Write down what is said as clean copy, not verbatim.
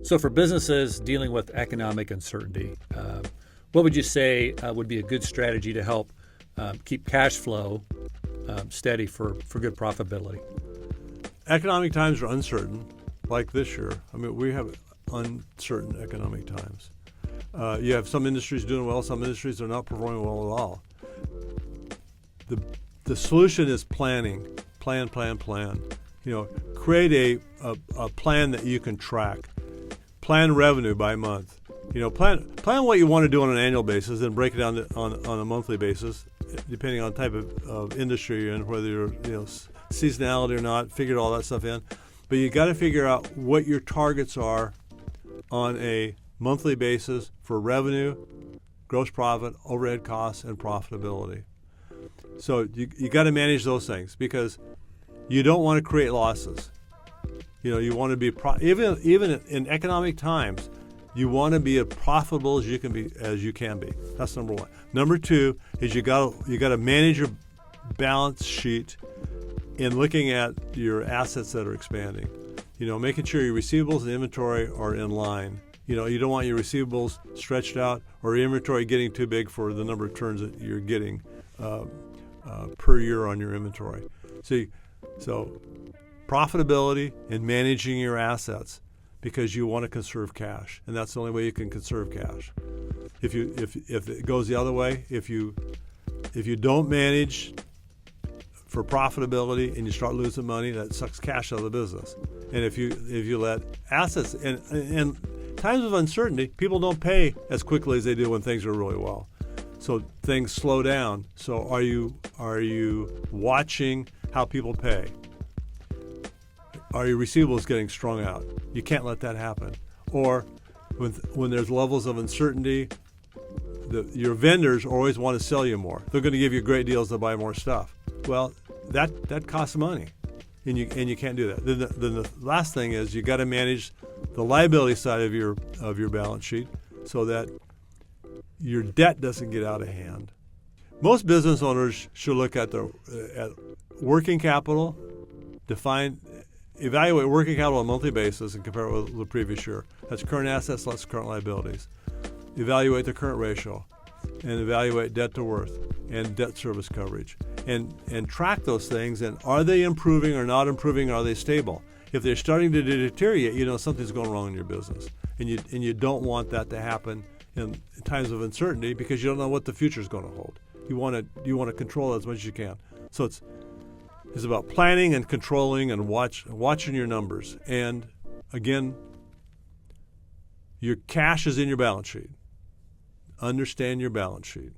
So for businesses dealing with economic uncertainty, what would you say would be a good strategy to help keep cash flow steady for good profitability? Economic times are uncertain, like this year. I mean, we have uncertain economic times. You have some industries doing well, some industries are not performing well at all. The solution is planning. Plan. Create a plan that you can track. Plan revenue by month. Plan what you want to do on an annual basis, and break it down on a monthly basis, depending on the type of industry you're in, whether you're seasonality or not. Figure all that stuff in, but you got to figure out what your targets are on a monthly basis for revenue, gross profit, overhead costs, and profitability. So you got to manage those things because you don't want to create losses. You want to be even in economic times, you want to be as profitable as you can be. That's number one. Number two is you got to manage your balance sheet in looking at your assets that are expanding. Making sure your receivables and inventory are in line. You don't want your receivables stretched out or your inventory getting too big for the number of turns that you're getting per year on your inventory. So profitability and managing your assets, because you want to conserve cash, and that's the only way you can conserve cash. If it goes the other way, if you don't manage for profitability and you start losing money, that sucks cash out of the business. And if you let assets and times of uncertainty, people don't pay as quickly as they do when things are really well. So things slow down. So are you watching how people pay? Are your receivables getting strung out? You can't let that happen. Or when there's levels of uncertainty, your vendors always want to sell you more. They're going to give you great deals to buy more stuff. Well, that costs money, and you can't do that. Then the last thing is you got to manage the liability side of your balance sheet so that your debt doesn't get out of hand. Most business owners should look at working capital, evaluate working capital on a monthly basis and compare it with the previous year. That's current assets less current liabilities. Evaluate the current ratio and evaluate debt to worth and debt service coverage. And track those things, and are they improving or not improving? Are they stable? If they're starting to deteriorate, something's going wrong in your business. And you don't want that to happen in times of uncertainty, because you don't know what the future is going to hold. You want to control it as much as you can. So it's about planning and controlling and watching your numbers. And again, your cash is in your balance sheet. Understand your balance sheet.